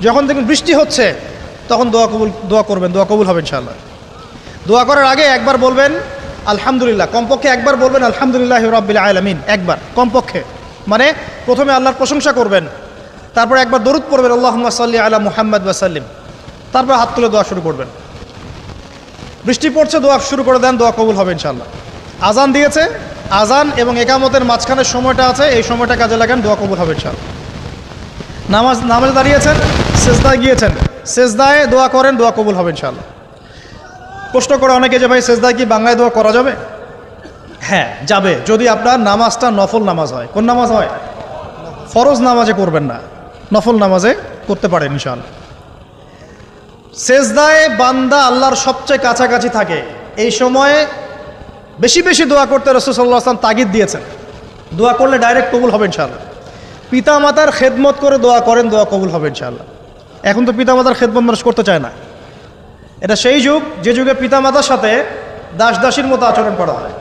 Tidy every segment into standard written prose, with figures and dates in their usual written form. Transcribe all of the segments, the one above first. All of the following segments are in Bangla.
যখন দেখবেন বৃষ্টি হচ্ছে তখন দোয়া করবেন, দোয়া কবুল হবে ইনশাআল্লাহ। দোয়া করার আগে একবার বলবেন আলহামদুলিল্লাহ, কমপক্ষে একবার বলবেন আলহামদুলিল্লাহ রাব্বিল আলামিন, একবার কমপক্ষে। মানে প্রথমে আল্লাহর প্রশংসা করবেন, তারপর একবার দরুদ পড়বেন আল্লাহুম্মা সাল্লি আলা মুহাম্মাদ ওয়া সাল্লিম, তারপর হাত তুলে দোয়া শুরু করবেন। বৃষ্টি পড়ছে, দোয়া শুরু করে দেন, দোয়া কবুল হবে ইনশাআল্লাহ। আজান দিয়েছে, আজান এবং একামতের মাঝখানের সময়টা আছে, এই সময়টা কাজে লাগান, দোয়া কবুল হবে ইনশাআল্লাহ। নামাজে দাঁড়িয়েছেন, সেজদায় গিয়েছেন, সেজদায় দোয়া করেন, দোয়া কবুল হবে ইনশাআল্লাহ। প্রশ্ন করে অনেকে যে ভাই সেজদায় কি বাংলায় দোয়া করা যাবে? হ্যাঁ যাবে, যদি আপনার নামাজটা নফল নামাজ হয়। কোন নামাজ হয়? ফরজ নামাজে করবেন না, নফল নামাজে করতে পারেন ইনশাআল্লাহ। সেজদায় বান্দা আল্লাহর সবচেয়ে কাছাকাছি থাকে, এই সময়ে বেশি বেশি দোয়া করতে রাসূল সাল্লাল্লাহু আলাইহি ওয়াসাল্লাম তাগিদ দিয়েছেন। দোয়া করলে ডাইরেক্ট কবুল হবে ইনশাআল্লাহ। পিতা মাতার খেদমত করে দোয়া করেন, দোয়া কবুল হবে ইনশাআল্লাহ। এখন তো পিতা মাতার খেদমত মানুষ করতে চায় না। এটা সেই যুগ যে যুগে পিতা মাতার সাথে দাস দাসীর মতো আচরণ করা হয়।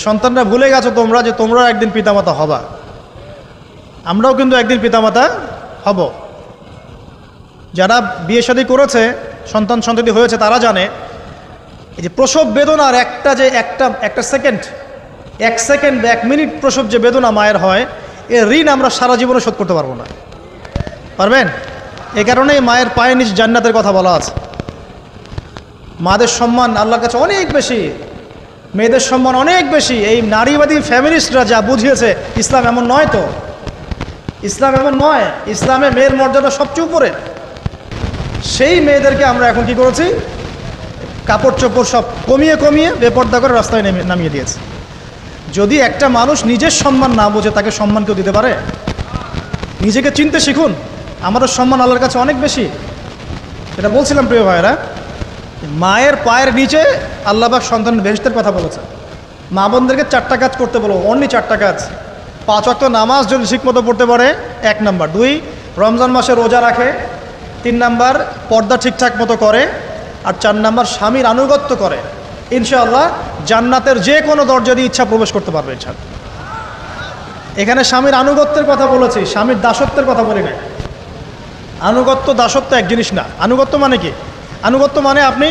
সন্তানরা ভুলে গেছো তোমরা যে তোমরাও একদিন পিতামাতা হবা। আমরাও কিন্তু একদিন পিতামাতা হব। যারা বিয়ে শাদী করেছে, সন্তান সন্ততি হয়েছে, তারা জানে এই যে প্রসব বেদনার একটা সেকেন্ড, 1 সেকেন্ড বা 1 মিনিট প্রসব যে বেদনা মায়ের হয়, এর ঋণ আমরা সারা জীবনে শোধ করতে পারবো না। পারবেন? এই কারণেই মায়ের পায়ের নিচে জান্নাতের কথা বলা আছে। মাদের সম্মান আল্লাহর কাছে অনেক বেশি, মেয়েদের সম্মান অনেক বেশি। এই নারীবাদী ফ্যামিলিস্টরা যা বুঝিয়েছে, ইসলাম এমন নয়। তো ইসলাম এমন নয়, ইসলামে মেয়ের মর্যাদা সবচেয়ে উপরে। সেই মেয়েদেরকে আমরা এখন কি করেছি? কাপড় চোপড় সব কমিয়ে কমিয়ে বেপর্দা করে রাস্তায় নামিয়ে দিয়েছে। যদি একটা মানুষ নিজের সম্মান না বোঝে, তাকে সম্মান কেউ দিতে পারে? নিজেকে চিনতে শিখুন। আমাদের সম্মান আল্লাহর কাছে অনেক বেশি। এটা বলছিলাম প্রিয় ভাইয়েরা, মায়ের পায়ের নিচে আল্লাহ পাক সন্তানের বেহেশতের কথা বলেছে। মা বোনদেরকে 4টা কাজ করতে বলবো, অনলি 4টা কাজ। 5 ওয়াক্ত নামাজ যদি ঠিকমতো পড়তে পারে, 1 নাম্বার। 2, রমজান মাসে রোজা রাখে। 3 নাম্বার, পর্দা ঠিকঠাক মতো করে। আর 4 নাম্বার, স্বামীর আনুগত্য করে। ইনশাআল্লাহ জান্নাতের যে কোনো দরজা দিয়ে ইচ্ছা প্রবেশ করতে পারবে ইনশাআল্লাহ। এখানে স্বামীর আনুগত্যের কথা বলেছি, স্বামীর দাসত্বের কথা বলি না। আনুগত্য দাসত্ব এক জিনিস না। আনুগত্য মানে কি? আনুগত্য মানে আপনি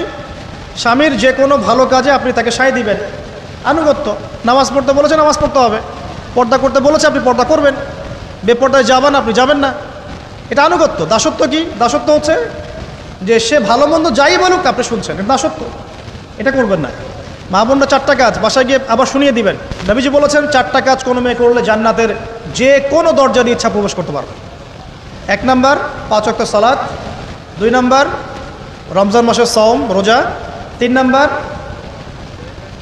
স্বামীর যে কোনো ভালো কাজে আপনি তাকে সায় দিবেন, আনুগত্য। নামাজ পড়তে বলেছে, নামাজ পড়তে হবে। পর্দা করতে বলেছে, আপনি পর্দা করবেন। বেপর্দায় যাবেন, আপনি যাবেন না। এটা আনুগত্য। দাসত্ব কি? দাসত্ব হচ্ছে যে সে ভালো মন্দ যাই বলুক আপনি শুনছেন, এটা দাসত্ব। এটা করবেন না। মা বোনরা 4টা কাজ বাসায় গিয়ে আবার শুনিয়ে দিবেন। নবীজি বলেছেন 4টা কাজ কোনো মেয়ে করলে জান্নাতের যে কোনো দরজা দিয়ে ইচ্ছা প্রবেশ করতে পারবে। 1 নাম্বার, 5 ওয়াক্ত সালাত। 2 নাম্বার, রমজান মাসের সওম রোজা। 3 নাম্বার,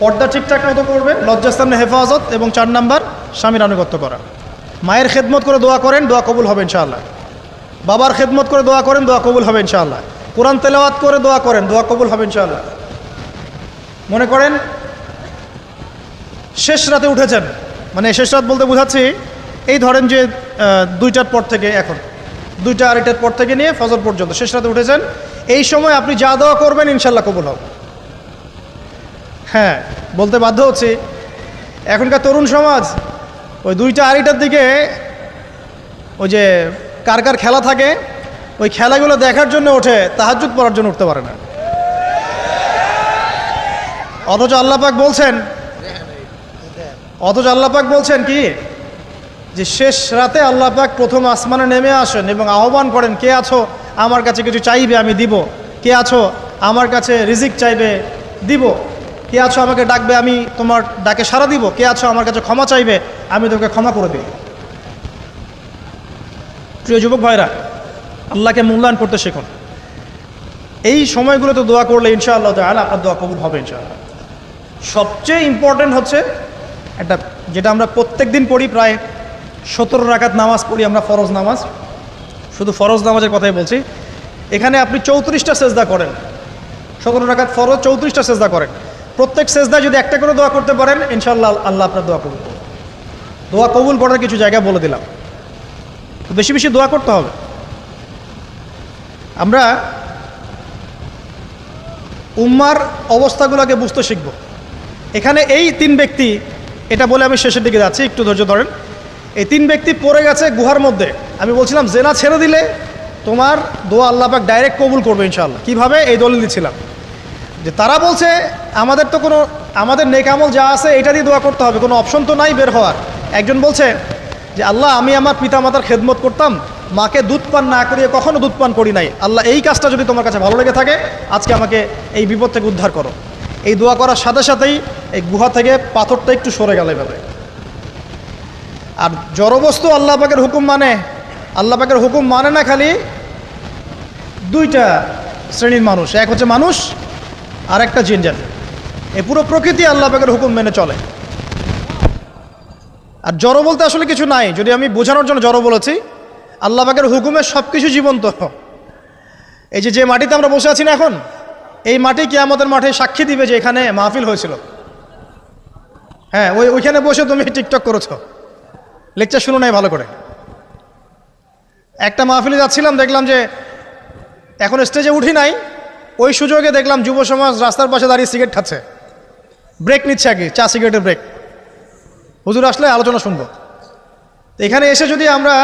পর্দা ঠিকঠাক মতো করবে, লজ্জাস্থানের হেফাজত। এবং 4 নাম্বার, স্বামীর আনুগত্য করা। মায়ের খেদমত করে দোয়া করেন, দোয়া কবুল হবে ইনশাআল্লাহ। বাবার খেদমত করে দোয়া করেন, দোয়া কবুল হবে ইনশাআল্লাহ। কোরআন তেলাওয়াত করে দোয়া করেন, দোয়া কবুল হবে ইনশাআল্লাহ। মনে করেন শেষ রাতে উঠেছেন, মানে শেষ রাত বলতে বোঝাচ্ছি এই ধরেন যে 2টার পর থেকে, এখন 2টা 2:30টার পর থেকে নিয়ে ফজর পর্যন্ত শেষ রাতে উঠেছেন। এই সময় আপনি যা দোয়া করবেন ইনশাআল্লাহ কবুল হবে। হ্যাঁ, বলতে বাধ্য হচ্ছি, এখনকার তরুণ সমাজ ওই 2টা 2:30টার দিকে ওই যে কার কার খেলা থাকে, ওই খেলাগুলো দেখার জন্য ওঠে, তাহাজ্জুদ পড়ার জন্য উঠতে পারে না। অথচ আল্লাহ পাক বলছেন কি, যে শেষ রাতে আল্লাহ পাক প্রথম আসমানে নেমে আসেন এবং আহ্বান করেন, কে আছো আমার কাছে কিছু চাইবে আমি দিব, কে আছো আমার কাছে রিজিক চাইবে দিব, কে আছো আমাকে ডাকবে আমি তোমার ডাকে সাড়া দিব, কে আছো আমার কাছে ক্ষমা চাইবে আমি তোকে ক্ষমা করে দিই। প্রিয় যুবক ভাইরা, আল্লাহকে মূল্যায়ন করতে শিখুন। এই সময়গুলোতে দোয়া করলে ইনশাআল্লাহ তাআলা আপনার দোয়া কবুল হবে ইনশাআল্লাহ। সবচেয়ে ইম্পর্টেন্ট হচ্ছে একটা, যেটা আমরা প্রত্যেক দিন পড়ি, প্রায় 17 রাকাত নামাজ পড়ি আমরা, ফরজ নামাজ। শুধু ফরজ নামাজের কথাই বলছি। এখানে আপনি 34টা সেজদা করেন। 17 রাকাত ফরজ, 34টা সেজদা করেন। প্রত্যেক সেজদায় যদি একটা করে দোয়া করতে পারেন ইনশাআল্লাহ আল্লাহ আপনার দোয়া কবুল করবেন। দোয়া কবুল করার কিছু জায়গা বলে দিলাম। বেশি বেশি দোয়া করতে হবে। আমরা উম্মার অবস্থাগুলোকে বুঝতে শিখব। এখানে এই 3 ব্যক্তি, এটা বলে আমি শেষের দিকে যাচ্ছি, একটু ধৈর্য ধরেন। এই 3 ব্যক্তি পড়ে গেছে গুহার মধ্যে। আমি বলছিলাম জেনা ছেড়ে দিলে তোমার দোয়া আল্লাহ পাক ডাইরেক্ট কবুল করবে ইনশাআল্লাহ। কিভাবে? এই দলিল দিচ্ছিলাম যে তারা বলছে আমাদের তো কোনো আমাদের নেক আমল যা আছে এটা দিয়ে দোয়া করতে হবে, কোনো অপশন তো নাই বের হওয়ার। একজন বলছে যে আল্লাহ আমি আমার পিতামাতার খেদমত করতাম, মাকে দুধ পান না করিয়ে কখনো দুধ পান করি নাই, আল্লাহ এই কাজটা যদি তোমার কাছে ভালো লেগে থাকে আজকে আমাকে এই বিপদ থেকে উদ্ধার করো। এই দোয়া করার সাথে সাথেই এই গুহা থেকে পাথরটা একটু সরে গেল এভাবে। আর জড়বস্তু আল্লাহ পাকের হুকুম মানে, আল্লাহ পাকের হুকুম মানে না খালি দুইটা শ্রেণীর মানুষ, এক হচ্ছে মানুষ আর একটা জিন জাতি। এই পুরো প্রকৃতি আল্লাহ পাকের হুকুম মেনে চলে। আর জড় বলতে আসলে কিছু নাই, যদি আমি বোঝানোর জন্য জড় বলেছি, আল্লাহ পাকের হুকুমে সব কিছু জীবন্ত। এই যে মাটিতে আমরা বসে আছি না এখন, এই মাটি কিয়ামতের মাঠে সাক্ষী দিবে যে এখানে মাহফিল হয়েছিল। হ্যাঁ, ওইখানে বসে তুমি টিকটক করেছো, লেকচার শুনো নাই ভালো করে। একটা মাহফিলে যাচ্ছিলাম, দেখলাম যে এখন স্টেজে উঠি নাই, ওই সুযোগে দেখলাম যুব সমাজ রাস্তার পাশে দাঁড়িয়ে সিগারেট খাচ্ছে, ব্রেক নিচ্ছে আগে, চা সিগারেটের ব্রেক। হুজুর আসলে আলোচনা শুনবো। এখানে এসে যদি আমরা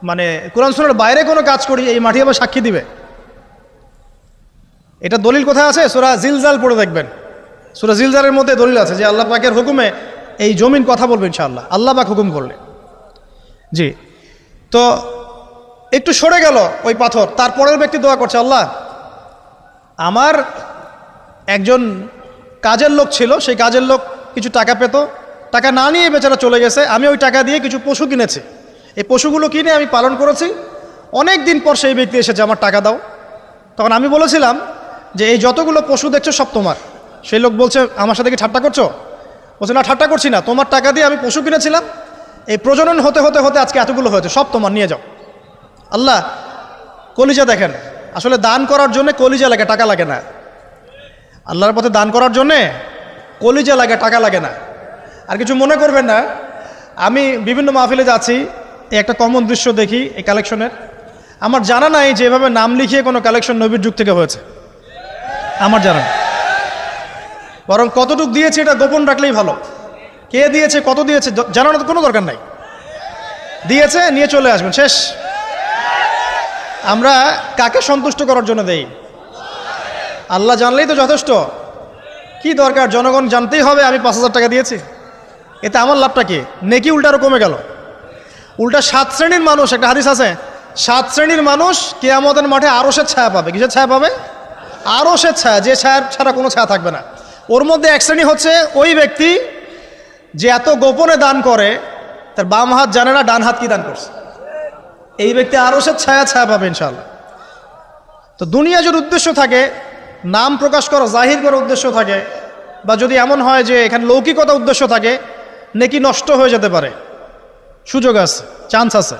মানে কোরআন সুন্নাহর বাইরে কোনো কাজ করি, এই মাটি আবার সাক্ষী দিবে। এটা দলিল কোথায় আছে? সূরা জিলজাল পড়ে দেখবেন। সূরা জিলজালের মধ্যে দলিল আছে যে আল্লাহ পাকের হুকুমে এই জমিন কথা বলবে ইনশাআল্লাহ, আল্লাহ পাক হুকুম করলে। জি, তো একটু সরে গেল ওই পাথর। তারপরের ব্যক্তি দোয়া করছে, আল্লাহ আমার একজন কাজের লোক ছিল, সেই কাজের লোক কিছু টাকা পেত, টাকা না নিয়ে বেচারা চলে গেছে, আমি ওই টাকা দিয়ে কিছু পশু কিনেছি, এই পশুগুলো কিনে আমি পালন করেছি, অনেক দিন পর সেই ব্যক্তি এসেছে আমার টাকা দাও। তখন আমি বলেছিলাম যে এই যতগুলো পশু দেখছো সব তোমার। সেই লোক বলছে আমার সাথে কি ঠাট্টা করছো? বলছে না, ঠাট্টা করছি না, তোমার টাকা দিয়ে আমি পশু কিনেছিলাম, এই প্রজনন হতে হতে হতে আজকে এতগুলো হয়েছে, সব তোমার, নিয়ে যাও। আল্লাহ কলিজা দেখেন, আসলে দান করার জন্য কলিজা লাগে, টাকা লাগে না। আল্লাহর পথে দান করার জন্যে কলিজা লাগে, টাকা লাগে না। আর কিছু মনে করবেন না, আমি বিভিন্ন মাহফিলে যাচ্ছি, এই একটা কমন দৃশ্য দেখি এই কালেকশনের। আমার জানা নাই যে এভাবে নাম লিখিয়ে কোনো কালেকশন নবীর যুগ থেকে হয়েছে, আমার জানা নেই। বরং কতটুক দিয়েছে এটা গোপন রাখলেই ভালো। কে দিয়েছে, কত দিয়েছে জানানোর কোনো দরকার নাই। দিয়েছে, নিয়ে চলে আসবেন, শেষ। আমরা কাকে সন্তুষ্ট করার জন্য দেই? আল্লাহ জানলেই তো যথেষ্ট। কি দরকার জনগণ জানতেই হবে আমি 5,000 টাকা দিয়েছি? এতে আমার লাভটা কি? নেকি উল্টা আরো কমে গেল। উল্টা 7 শ্রেণীর মানুষ, একটা হাদিস আছে, 7 শ্রেণীর মানুষ কিয়ামতের মাঠে আরশের ছায়া পাবে। কিসের ছায়া পাবে? আরশের ছায়া, যে ছায়া ছাড়া কোনো ছায়া থাকবে না। ওর মধ্যে এক শ্রেণী হচ্ছে ওই ব্যক্তি যে এত গোপনে দান করে, তার বাম হাত জানে না ডান হাত কি দান করছে। এই ব্যক্তি আরশের ছায়া পাবে ইনশাআল্লাহ। তো দুনিয়া যদি উদ্দেশ্য থাকে, নাম প্রকাশ করা, জাহির করার উদ্দেশ্য থাকে, বা যদি এমন হয় যে এখানে লৌকিকতা উদ্দেশ্য থাকে, নেকি নষ্ট হয়ে যেতে পারে, সুযোগ আছে, চান্স আছে।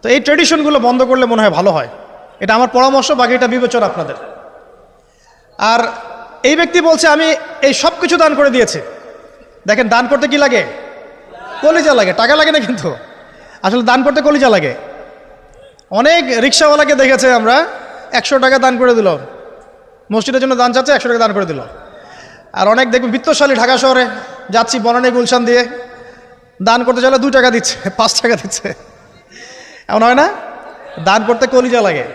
তো এই ট্রেডিশনগুলো বন্ধ করলে মনে হয় ভালো হয়। এটা আমার পরামর্শ, বাকি এটা বিবেচনা আপনাদের। আর এই ব্যক্তি বলছে আমি এই সব কিছু দান করে দিয়েছি। দেখেন, দান করতে কি লাগে? কলিজা লাগে, টাকা লাগে না কিন্তু। আসলে দান করতে কলিজা লাগে। অনেক রিক্সাওয়ালাকে দেখেছে আমরা, 100 টাকা দান করে দিল, মসজিদের জন্য দান চাচ্ছে, 100 টাকা দান করে দিল। আর অনেক দেখবেন বিত্তশালী, ঢাকা শহরে যাচ্ছি বনানী গুলশান দিয়ে, দান করতে চাইলে 2 টাকা দিচ্ছে, 5 টাকা দিচ্ছে। এমন হয় না? দান করতে কলিজা লাগে।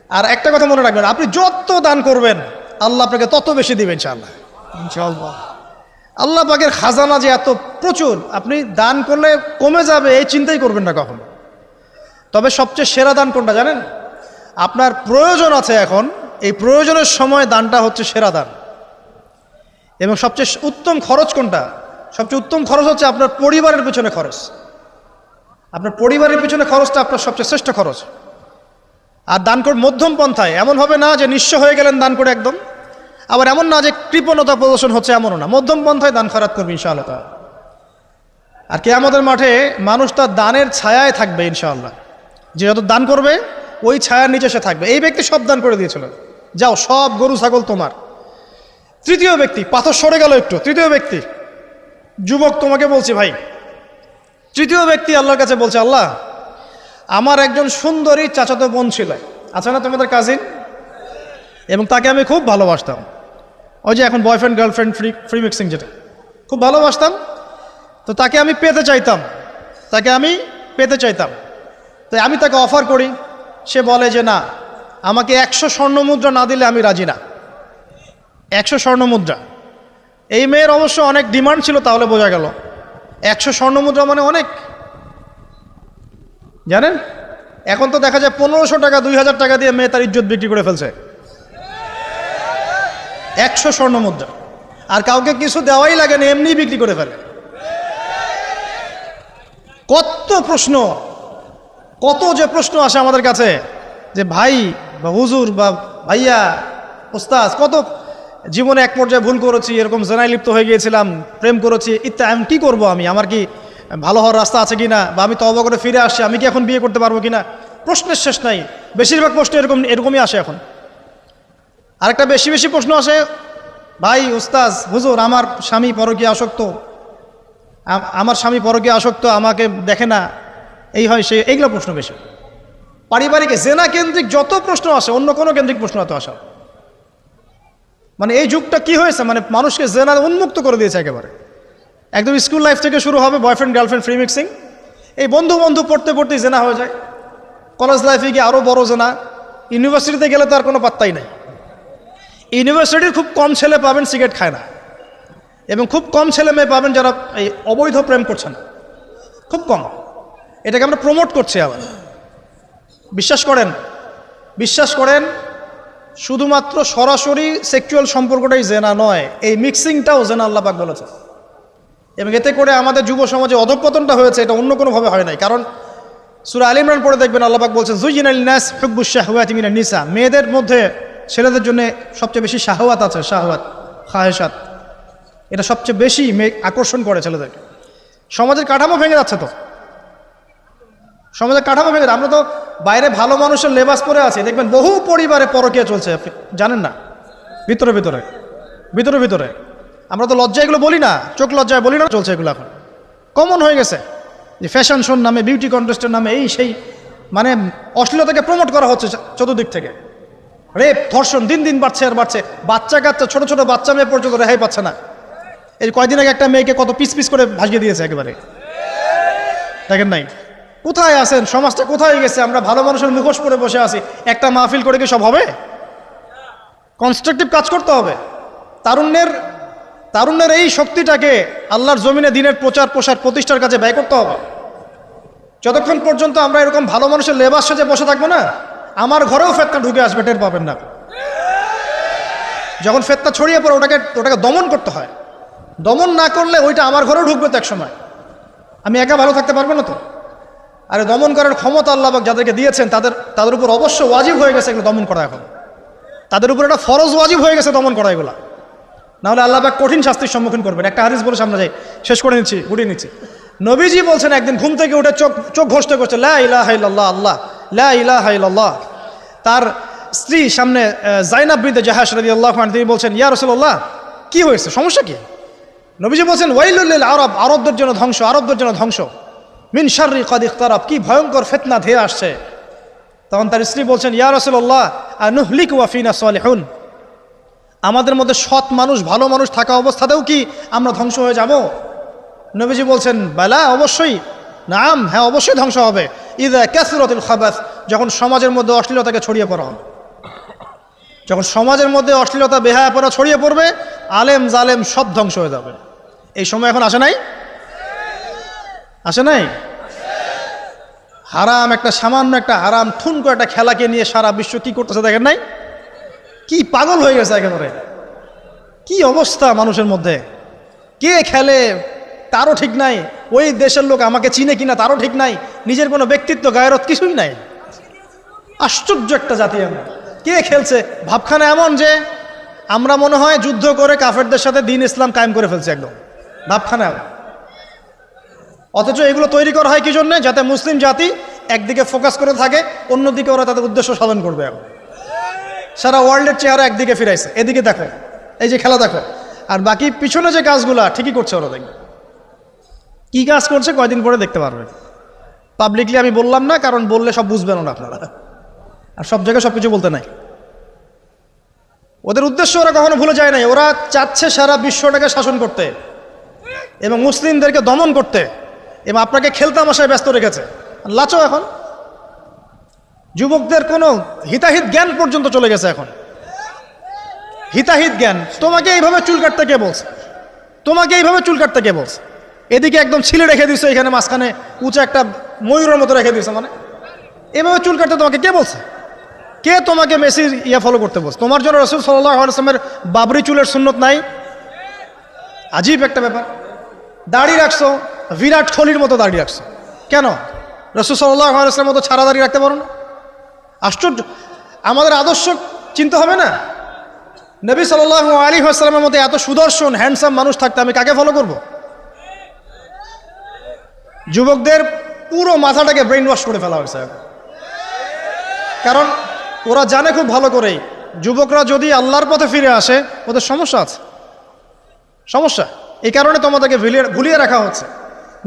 আর একটা কথা মনে রাখবেন, আপনি যত দান করবেন আল্লাহ আপনাকে তত বেশি দিবেন ইনশাআল্লাহ। ইনশাআল্লাহ আল্লাহ পাকের খাজানা যে এত প্রচুর, আপনি দান করলে কমে যাবে এই চিন্তাই করবেন না কখনো। তবে সবচেয়ে সেরা দান কোনটা জানেন? আপনার প্রয়োজন আছে এখন, এই প্রয়োজনের সময় দানটা হচ্ছে সেরা দান। এবং সবচেয়ে উত্তম খরচ কোনটা? সবচেয়ে উত্তম খরচ হচ্ছে আপনার পরিবারের পিছনে খরচ। আপনার পরিবারের পিছনে খরচটা আপনার সবচেয়ে শ্রেষ্ঠ খরচ। আর দান করে মধ্যম পন্থায়, এমন হবে না যে নিঃস্ব হয়ে গেলেন দান করে একদম, আবার এমন না যে কৃপণতা প্রদর্শন হচ্ছে, এমনও না। মধ্যম পন্থায় দান খয়রাত করবে ইনশাআল্লাহ। আর কিয়ামতের মাঠে মানুষ তার দানের ছায়ায় থাকবে ইনশাআল্লাহ। যে যত দান করবে ওই ছায়ার নিচে সে থাকবে। এই ব্যক্তি সব দান করে দিয়েছিল, যাও সব গরু ছাগল তোমার। তৃতীয় ব্যক্তি, পাথর সরে গেল একটু, তৃতীয় ব্যক্তি, যুবক তোমাকে বলছি ভাই, তৃতীয় ব্যক্তি আল্লাহর কাছে বলছে, আল্লাহ আমার একজন সুন্দরী চাচাতো বোন ছিল, আছে না তোমাদের কাজিন, এবং তাকে আমি খুব ভালোবাসতাম। ওই যে এখন বয়ফ্রেন্ড গার্লফ্রেন্ড ফ্রি মিক্সিং, যেটা খুব ভালোবাসতাম। তো তাকে আমি পেতে চাইতাম, তাই আমি তাকে অফার করি সে বলে যে না, আমাকে 100 স্বর্ণ মুদ্রা না দিলে আমি রাজি না। 100 স্বর্ণ মুদ্রা। এই মেয়ের অবশ্য অনেক ডিমান্ড ছিল, তাহলে বোঝা গেল 100 স্বর্ণ মুদ্রা মানে অনেক। জানেন, এখন তো দেখা যায় 1500 টাকা 2000 টাকা দিয়ে মেয়ে তার ইজ্জত বিক্রি করে ফেলছে। 100 স্বর্ণ মুদ্রা, আর কাউকে কিছু দেওয়াই লাগে না, এমনি বিক্রি করে ফেলে। কত প্রশ্ন, কত যে প্রশ্ন আসে আমাদের কাছে যে ভাই বা হুজুর বা ভাইয়া ওস্তাদ, কত জীবনে এক পর্যায়ে ভুল করেছি, এরকম জেনায় লিপ্ত হয়ে গিয়েছিলাম, প্রেম করেছি ইত্যাদি, আমি কী করবো, আমার কি ভালো হওয়ার রাস্তা আছে কিনা, বা আমি তওবা করে ফিরে আসছি, আমি কি এখন বিয়ে করতে পারবো কিনা। প্রশ্নের শেষ নাই। বেশিরভাগ প্রশ্ন এরকমই আসে এখন। আরেকটা বেশি বেশি প্রশ্ন আসে, ভাই ওস্তাদ হুজুর, আমার স্বামী পরকীয়া আসক্ত, আমার স্বামী পরকীয়া আসক্ত, আমাকে দেখে না, এই হয় সেই, এইগুলো প্রশ্ন বেশি। পারিবারিক জেনা কেন্দ্রিক যত প্রশ্ন আসে, অন্য কোনো কেন্দ্রিক প্রশ্ন এত আসা, মানে এই যুগটা কি হয়েছে, মানে মানুষকে জেনা উন্মুক্ত করে দিয়েছে একেবারে। একদম স্কুল লাইফ থেকে শুরু হবে বয়ফ্রেন্ড গার্লফ্রেন্ড ফ্রি মিক্সিং, এই বন্ধু বন্ধু পড়তে পড়তেই জেনা হয়ে যায়। কলেজ লাইফে গিয়ে আরও বড় জেনা। ইউনিভার্সিটিতে গেলে তো আর কোনো পাত্তাই নাই। ইউনিভার্সিটির খুব কম ছেলে পাবেন সিগারেট খায় না, এবং খুব কম ছেলে মেয়ে পাবেন যারা এই অবৈধ প্রেম করছে না, খুব কম। এটাকে আমরা প্রমোট করছি আবার। বিশ্বাস করেন শুধুমাত্র সরাসরি সেক্সুয়াল সম্পর্কটাই জেনা নয়, এই মিক্সিংটাও জেনা আল্লাহ পাক বলেছে। এবং এতে করে আমাদের যুব সমাজে অধঃপতনটা হয়েছে, এটা অন্য কোনোভাবে হয় নাই। কারণ সূরা আলে ইমরান পড়ে দেখবেন আল্লাহ পাক বলছেন যুয়িনা লিন-নাস হুব্বুশ শাহওয়াতি মিনান নিসা, মেয়েদের মধ্যে ছেলেদের জন্য সবচেয়ে বেশি শাহওয়াত আছে, শাহওয়াত খায়েশাত, এটা সবচেয়ে বেশি আকর্ষণ করে ছেলেদেরকে। সমাজের কাঠামো ভেঙে যাচ্ছে তো, সমাজের কাঠামো ভেঙে। আমরা তো বাইরে ভালো মানুষের লেবাস পরে আছি, দেখবেন বহু পরিবারে পরকীয়া চলছে, জানেন না, ভিতরে ভিতরে ভিতরে ভিতরে। আমরা তো লজ্জা এগুলো বলি না, চোখ লজ্জায় বলি না, চলছে এগুলো এখন কমন হয়ে গেছে। যে ফ্যাশন শোর নামে, বিউটি কন্টেস্টের নামে, এই সেই, মানে অশ্লীলতাকে প্রমোট করা হচ্ছে চতুর্দিক থেকে। রেপ ধর্ষণ দিন দিন বাড়ছে আর বাড়ছে। বাচ্চা কাচ্চা, ছোট ছোট বাচ্চা মেয়ে পর্যন্ত রেহাই পাচ্ছে না। এই কয়দিন আগে একটা মেয়েকে কত পিস পিস করে ভাসিয়ে দিয়েছে একেবারে, দেখেন নাই? কোথায় আছেন? সমাজটা কোথায় গেছে? আমরা ভালো মানুষের মুখোশ পরে বসে আছি। একটা মাহফিল করে কি সব হবে? কনস্ট্রাকটিভ কাজ করতে হবে। তারুণ্যের এই শক্তিটাকে আল্লাহর জমিনে দিনের প্রচার প্রসার প্রতিষ্ঠার কাজে ব্যয় করতে হবে। যতক্ষণ পর্যন্ত আমরা এরকম ভালো মানুষের লেবাস সাজে বসে থাকবো না, আমার ঘরেও ফেতনা ঢুকে আসবে, টের পাবেন না। যখন ফেতনা ছড়িয়ে পড়ে ওটাকে দমন করতে হয়। দমন না করলে ওইটা আমার ঘরেও ঢুকবে তো এক সময়, আমি একা ভালো থাকতে পারবো না তো। আরে দমন করার ক্ষমতা আল্লাহ পাক যাদেরকে দিয়েছেন তাদের উপর অবশ্য ওয়াজিব হয়ে গেছে এগুলো দমন করা। এখন তাদের উপর একটা ফরজ ওয়াজিব হয়ে গেছে দমন করা এগুলা, নাহলে আল্লাহ পাক কঠিন শাস্তির সম্মুখীন করবেন। একটা হাদিস বলে সামনে যাই, শেষ করে গুটিয়ে নিচ্ছি। নবীজি বলছেন একদিন ঘুম থেকে উঠে চোখ ঘষতে ঘষতে লা ইলাহা ইল্লাল্লাহ, আল্লাহ লা ইলাহা ইল্লাল্লাহ। তার স্ত্রী সামনে যায়নাব বিনতে জাহাশ রাদিয়াল্লাহু আনহা, তিনি বলছেন ইয়া রাসূলুল্লাহ, কি হয়েছে, সমস্যা কি? নবীজি বলছেন ওয়াইলুল লিল আরব, আরবদের জন্য ধ্বংস, আরবদের জন্য ধ্বংস। মিন শাররি কাদ ইখতারাব, কি ভয়ঙ্কর ফিতনা ধেয়ে আসছে। তখন তার স্ত্রী বলছেন ইয়া রাসূলুল্লাহ আনুহলিকু ওয়া ফিনা সালিহুন, আমাদের মধ্যে সৎ মানুষ ভালো মানুষ থাকা অবস্থাতেও কি আমরা ধ্বংস হয়ে যাব? নবীজি বলছেন বালা, অবশ্যই, নাম, হ্যাঁ অবশ্যই ধ্বংস হবে। ইযা কাসরাতুল খাবাস, যখন সমাজের মধ্যে অশ্লীলতাকে ছড়িয়ে পড়া হবে। যখন সমাজের মধ্যে অশ্লীলতা বেহায়াপনা ছড়িয়ে পড়বে, আলেম জালেম সব ধ্বংস হয়ে যাবে। এই সময় এখন আসে নাই? আসে নাই? হারাম, একটা সামান্য একটা হারাম ঠুনকো একটা খেলাকে নিয়ে সারা বিশ্ব কি করতেছে দেখেন নাই? কি পাগল হয়ে গেছে একেবারে, কি অবস্থা মানুষের মধ্যে। কে খেলে তারও ঠিক নাই, ওই দেশের লোক আমাকে চিনে কিনা তারও ঠিক নাই, নিজের কোনো ব্যক্তিত্ব গায়রত কিছুই নাই। আশ্চর্য একটা জাতি আমরা। কে খেলছে? ভাবখানা এমন যে আমরা মনে হয় যুদ্ধ করে কাফেরদের সাথে দ্বীন ইসলাম কায়েম করে ফেলছে, একদম ভাবখানা। অথচ এগুলো তৈরি করা হয় কি জন্যে? যাতে মুসলিম জাতি একদিকে ফোকাস করে থাকে, অন্যদিকে ওরা তাদের উদ্দেশ্য সাধন করবে। সারা ওয়ার্ল্ডের চেহারা একদিকে ফিরাইছে, এদিকে দেখো, এই যে খেলা দেখো, আর বাকি পিছনে যে কাজগুলা ঠিকই করছে ওরা। দেখবে কি কাজ করছে কয়দিন পরে দেখতে পারবে। পাবলিকলি আমি বললাম না, কারণ বললে সব বুঝবেন না আপনারা, আর সব জায়গায় সব কিছু বলতে নাই। ওদের উদ্দেশ্য ওরা কখনো ভুলে যায় নাই। ওরা চাচ্ছে সারা বিশ্বটাকে শাসন করতে এবং মুসলিমদেরকে দমন করতে, এবং আপনাকে খেলতামাশায় ব্যস্ত রেখেছে। লাচো এখন যুবকদের কোনো হিতাহিত জ্ঞান পর্যন্ত চলে গেছে এখন। হিতাহিত জ্ঞান, তোমাকে এইভাবে চুল কাটতে কে বলছে? তোমাকে এইভাবে চুল কাটতে কে বলছে? এদিকে একদম ছিলে রেখে দিছো, এখানে মাঝখানে উঁচা একটা ময়ূরের মতো রেখে দিছো, মানে এভাবে চুল কাটতে তোমাকে কে বলছে? কে তোমাকে মেসি ফলো করতে বলছে? তোমার জন্য রাসূল সাল্লাল্লাহু আলাইহি ওয়াসাল্লামের বাবরি চুলের সুন্নত নাই? আজীব একটা ব্যাপার। দাড়ি রাখছো, বিরাট কোহলির মতো দাড়ি রাখছো, কেন? রাসূল সাল্লাল্লাহু আলাইহি ওয়াসাল্লামের মতো ছাড়া দাড়ি রাখতে পারো না? আশ্চর্য। আমাদের আদর্শ চিন্তা হবে না? নবী সাল্লাল্লাহু আলাইহি ওয়াসাল্লামের মতো এত সুদর্শন হ্যান্ডসাম মানুষ থাকতে আমি কাকে ফলো করব? যুবকদের পুরো মাথাটাকে ব্রেইন ওয়াশ করে ফেলা হয়েছে, কারণ ওরা জানে খুব ভালো করেই যুবকরা যদি আল্লাহর পথে ফিরে আসে ওদের সমস্যা আছে, সমস্যা। এই কারণে তোমাদেরকে ভুলিয়ে রাখা হচ্ছে।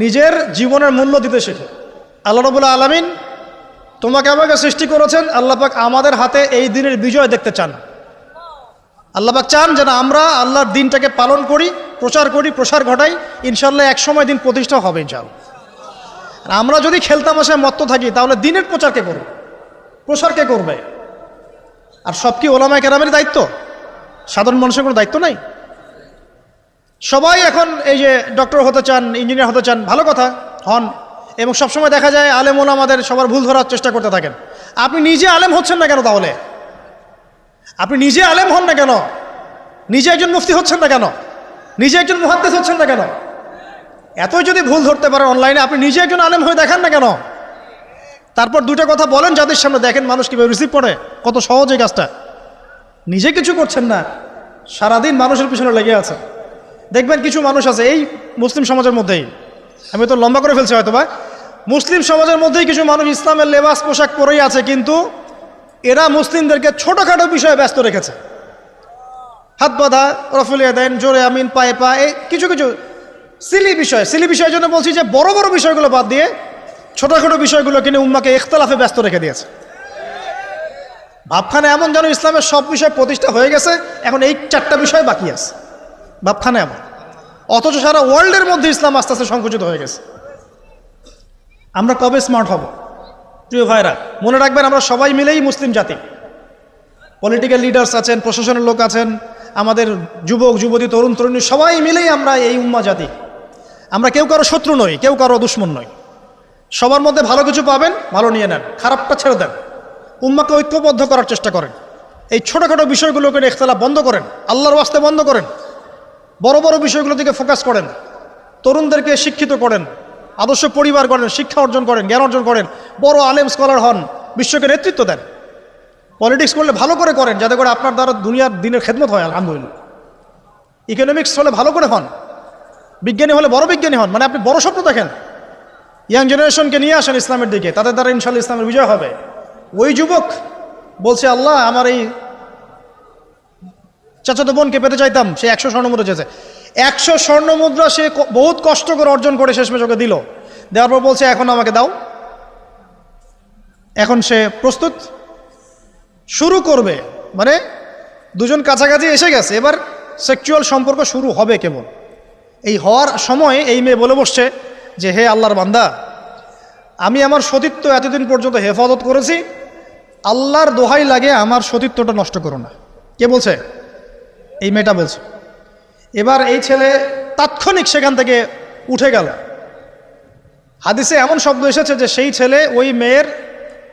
নিজের জীবনের মূল্য দিতে শেখো। আল্লাহ রাব্বুল আলামিন তোমাকে আমাকে সৃষ্টি করেছেন, আল্লাহ পাক আমাদের হাতে এই দিনের বিজয় দেখতে চান। আল্লাহ পাক চান যেন আমরা আল্লাহর দিনটাকে পালন করি, প্রচার করি, প্রসার ঘটাই। ইনশাআল্লাহ এক সময় দিন প্রতিষ্ঠা হবে ইনশাআল্লাহ। আমরা যদি খেলতামাশায় মত্ত থাকি তাহলে দিনের প্রচার কে করবে, প্রসার কে করবে? আর সব কি ওলামায়ে কেরামের দায়িত্ব? সাধারণ মানুষের কোনো দায়িত্ব নাই? সবাই এখন এই যে ডক্টর হতে চান, ইঞ্জিনিয়ার হতে চান, ভালো কথা, হন। এবং সবসময় দেখা যায় আলেম ওলামাদের সবার ভুল ধরার চেষ্টা করতে থাকেন। আপনি নিজে আলেম হচ্ছেন না কেন? তাহলে আপনি নিজে আলেম হন না কেন? নিজে একজন মুফতি হচ্ছেন না কেন? নিজে একজন মুহাদ্দিস হচ্ছেন না কেন? এতই যদি ভুল ধরতে পারেন অনলাইনে, আপনি নিজে একজন আলেম হয়ে দেখান না কেন? তারপর দুটো কথা বলেন যাদের সামনে, দেখেন মানুষ কীভাবে রিসিভ করে। কত সহজ এই কাজটা। নিজে কিছু করছেন না, সারাদিন মানুষের পিছনে লেগে আছে। দেখবেন কিছু মানুষ আছে এই মুসলিম সমাজের মধ্যেই, আমি তো লম্বা করে ফেলছি হয়তো বা, মুসলিম সমাজের মধ্যেই কিছু মানুষ ইসলামের লেবাস পোশাক পরেই আছে, কিন্তু এরা মুসলিমদেরকে ছোটোখাটো বিষয়ে ব্যস্ত রেখেছে। হাত বাঁধা, রফুলিয়া দেন, জোরে আমিন, পায়ে পা, এই কিছু কিছু সিলি বিষয়ের জন্য বলছি যে বড় বড় বিষয়গুলো বাদ দিয়ে ছোটোখাটো বিষয়গুলো কিনে উম্মাকে ইখতিলাফে ব্যস্ত রেখে দিয়েছে। ভাবখানা এমন যেন ইসলামের সব বিষয় প্রতিষ্ঠা হয়ে গেছে, এখন এই 4টা বিষয় বাকি আছে। ভাবখানা এমন, অথচ সারা ওয়ার্ল্ডের মধ্যে ইসলাম আস্তে আস্তে সংকুচিত হয়ে গেছে। আমরা কবে স্মার্ট হব? প্রিয় ভাইরা, মনে রাখবেন আমরা সবাই মিলেই মুসলিম জাতি। পলিটিক্যাল লিডার্স আছেন, প্রশাসনের লোক আছেন, আমাদের যুবক যুবতী, তরুণ তরুণী, সবাই মিলেই আমরা এই উম্মা জাতি। আমরা কেউ কারো শত্রু নই, কেউ কারো দুশ্মন নই। সবার মধ্যে ভালো কিছু পাবেন, ভালো নিয়ে নেন, খারাপটা ছেড়ে দেন। উম্মাকে ঐক্যবদ্ধ করার চেষ্টা করেন। এই ছোটোখাটো বিষয়গুলোকে ইখতিলাফ বন্ধ করেন, আল্লাহর ওয়াস্তে বন্ধ করেন। বড় বড় বিষয়গুলো দিকে ফোকাস করেন। তরুণদেরকে শিক্ষিত করেন, আদর্শ পরিবার করেন, শিক্ষা অর্জন করেন, জ্ঞান অর্জন করেন, বড় আলেম স্কলার হন, বিশ্বকে নেতৃত্ব দেন। পলিটিক্স করলে ভালো করে করেন, যাতে করে আপনার দ্বারা দুনিয়ার দিনের খেদমত হয়। আলহামদুলিল্লাহ। ইকোনমিক্স হলে ভালো করে হন, বিজ্ঞানী হলে বড় বিজ্ঞানী হন, মানে আপনি বড় স্বপ্ন দেখেন। ইয়াং জেনারেশনকে নিয়ে আসেন ইসলামের দিকে, তাদের দ্বারা ইনশাআল্লাহ ইসলামের বিজয় হবে। ওই যুবক বলছে, আল্লাহ আমার এই চাচাতো বোনকে পেতে চাইতাম, সে 100 স্বর্ণমুদ্রা চেয়েছে। 100 স্বর্ণমুদ্রা সে বহুত কষ্ট করে অর্জন করে শেষমেশ ওকে দিল। দেওয়ার পর বলছে এখন আমাকে দাও। এখন সে প্রস্তুত, শুরু করবে, মানে দুজন কাছাকাছি এসে গেছে, এবার সেক্সুয়াল সম্পর্ক শুরু হবে কেবল। এই হওয়ার সময় এই মেয়ে বলে বসছে যে হে আল্লাহর বান্দা, আমি আমার সতীত্ব এতদিন পর্যন্ত হেফাজত করেছি, আল্লাহর দোহাই লাগে আমার সতীত্বটা নষ্ট করো না। কে বলছে? এই মেয়েটা বলছে। এবার এই ছেলে তাৎক্ষণিক সেখান থেকে উঠে গেল। হাদিসে এমন শব্দ এসেছে যে সেই ছেলে ওই মেয়ের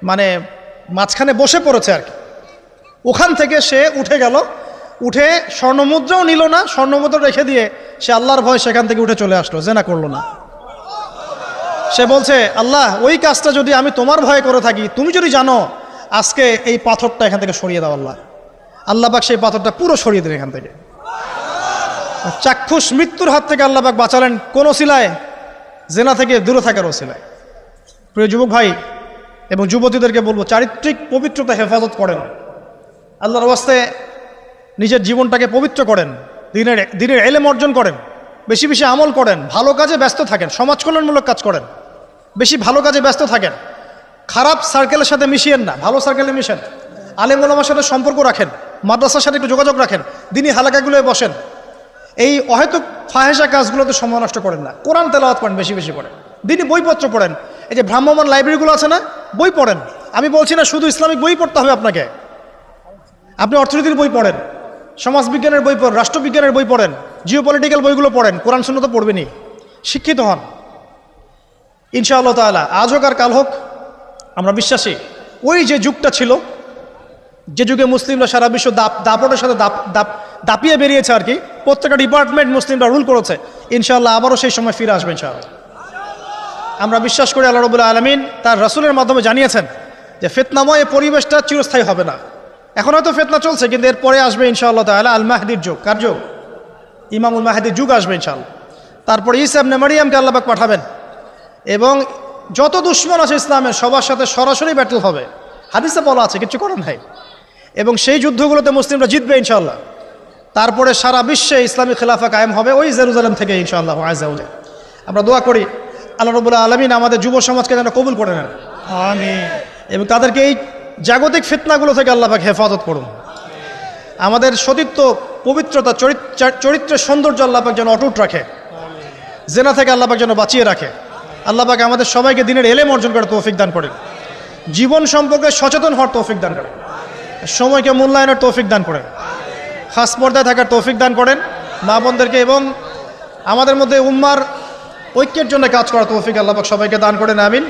মানে মাঝখানে বসে পড়েছে আর কি। ওখান থেকে সে উঠে গেল, উঠে স্বর্ণমুদ্রাও নিল না, স্বর্ণমুদ্রা রেখে দিয়ে সে আল্লাহর ভয় সেখান থেকে উঠে চলে আসলো, জেনা করলো না। সে বলছে, আল্লাহ ওই কাজটা যদি আমি তোমার ভয়ে করে থাকি, তুমি যদি জানো, আজকে এই পাথরটা এখান থেকে সরিয়ে দাও আল্লাহ। আল্লাহ পাক সেই পাথরটা পুরো সরিয়ে দিলেন এখান থেকে। চাক্ষুষ মৃত্যুর হাত থেকে আল্লাহ পাক বাঁচালেন কোন ওসিলায়? জেনা থেকে দূরে থাকার ওসিলায়। প্রিয় যুবক ভাই এবং যুবতীদেরকে বলবো, চারিত্রিক পবিত্রতা হেফাজত করেন, আল্লাহর ওয়াস্তে নিজের জীবনটাকে পবিত্র করেন, দিনের ইলম অর্জন করেন, বেশি বেশি আমল করেন, ভালো কাজে ব্যস্ত থাকেন, সমাজ কল্যাণমূলক কাজ করেন, বেশি ভালো কাজে ব্যস্ত থাকেন। খারাপ সার্কেলের সাথে মিশিয়েন না, ভালো সার্কেলে মিশেন। আলেম ওলামার সাথে সম্পর্ক রাখেন, মাদ্রাসার সাথে একটু যোগাযোগ রাখেন, দিনী হালাকাগুলোয় বসেন। এই অহেতুক ফাহেসা কাজগুলোতে সময় নষ্ট করেন না। কোরআন তেলাওয়াত করেন, বেশি বেশি করেন, দিনী বইপত্র পড়েন। এই যে ভ্রাম্যমান লাইব্রেরিগুলো আছে না, বই পড়েন, আমি বলছি না শুধু ইসলামিক বই পড়তে হবে আপনাকে, আপনি অর্থনীতির বই পড়েন, সমাজবিজ্ঞানের বই পড়েন, রাষ্ট্রবিজ্ঞানের বই পড়েন, জিওপলিটিক্যাল বইগুলো পড়েন, কোরআন সুন্নাহ তো পড়বেনই, শিক্ষিত হন ইনশাআল্লাহ তাআলা। আজ হোক আর কাল হোক আমরা বিশ্বাসী ওই যে যুগটা ছিল, যে যুগে মুসলিমরা সারা বিশ্ব দাপটের সাথে দাপিয়ে বেরিয়েছে আর কি, প্রত্যেকটা ডিপার্টমেন্ট মুসলিমরা রুল করেছে, ইনশাআল্লাহ আবারও সেই সময় ফিরে আসবে ইনশাআল্লাহ। আমরা বিশ্বাস করি আল্লাহ রাব্বুল আলামিন তার রাসূলের মাধ্যমে জানিয়েছেন যে ফিতনাময় এই পরিবেশটা চিরস্থায়ী হবে না। এখন হয়তো ফিতনা চলছে, কিন্তু এরপরে আসবে ইনশাআল্লাহ তাআলা আল মাহদির যুগ। কার যুগ? ইমামুল মাহদির যুগ আসবে ইনশাআল্লাহ। তারপরে ঈসা ইবনে মারইয়ামকে আল্লাহ পাক পাঠাবেন এবং যত দুশমন আছে ইসলামের সবার সাথে সরাসরি ব্যাটল হবে, হাদিসে বলা আছে, কিছু করার নাই। এবং সেই যুদ্ধগুলোতে মুসলিমরা জিতবে ইনশাআল্লাহ। তারপরে সারা বিশ্বে ইসলামী খেলাফা কায়েম হবে ওই জেরুজালেম থেকে ইনশাআল্লাহ আযজা ওয়া জাল। আমরা দোয়া করি আল্লাহ রাব্বুল আলামিন আমাদের যুব সমাজকে যেন কবুল করে নেন, আমিন, এবং তাদেরকে এই জাগতিক ফিতনাগুলো থেকে আল্লাহ পাক হেফাজত করুন। আমাদের সতীত্ব, পবিত্রতা, চরিত্রের সৌন্দর্য আল্লাহ পাক যেন অটুট রাখে, জেনা থেকে আল্লাহ পাক যেন বাঁচিয়ে রাখে। আল্লাহ পাক আমাদের সবাইকে দিনের এলেম অর্জন করার তৌফিক দান করেন, জীবন সম্পর্কে সচেতন হওয়ার তৌফিক দান করেন, সময়কে মূল্যায়নের তৌফিক দান করেন, খাস পর্দায় থাকার তৌফিক দান করেন মা বোনদেরকে, এবং আমাদের মধ্যে উম্মার ঐক্যের জন্য কাজ করার তৌফিক আল্লাহ পাক সবাইকে দান করেন, আমিন।